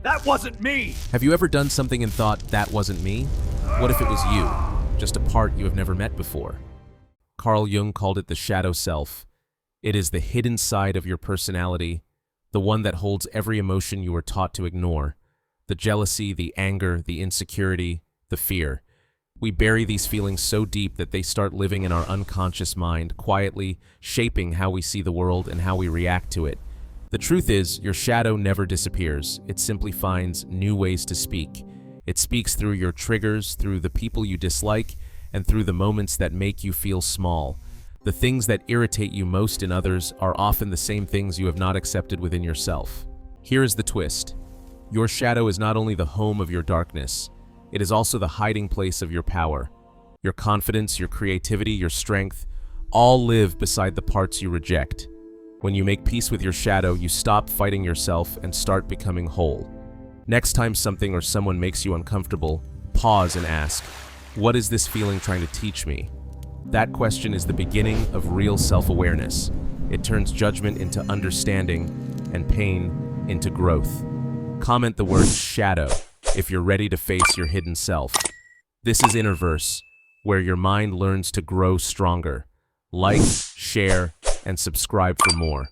That wasn't me! Have you ever done something and thought, that wasn't me? What if it was you, just a part you have never met before? Carl Jung called it the shadow self. It is the hidden side of your personality, the one that holds every emotion you were taught to ignore. The jealousy, the anger, the insecurity, the fear. We bury these feelings so deep that they start living in our unconscious mind, quietly shaping how we see the world and how we react to it. The truth is, your shadow never disappears. It simply finds new ways to speak. It speaks through your triggers, through the people you dislike, and through the moments that make you feel small. The things that irritate you most in others are often the same things you have not accepted within yourself. Here is the twist. Your shadow is not only the home of your darkness, it is also the hiding place of your power. Your confidence, your creativity, your strength, all live beside the parts you reject. When you make peace with your shadow, you stop fighting yourself and start becoming whole. Next time something or someone makes you uncomfortable, pause and ask, what is this feeling trying to teach me? That question is the beginning of real self-awareness. It turns judgment into understanding and pain into growth. Comment the word shadow if you're ready to face your hidden self. This is Innerverse, where your mind learns to grow stronger. Like, share, and subscribe for more.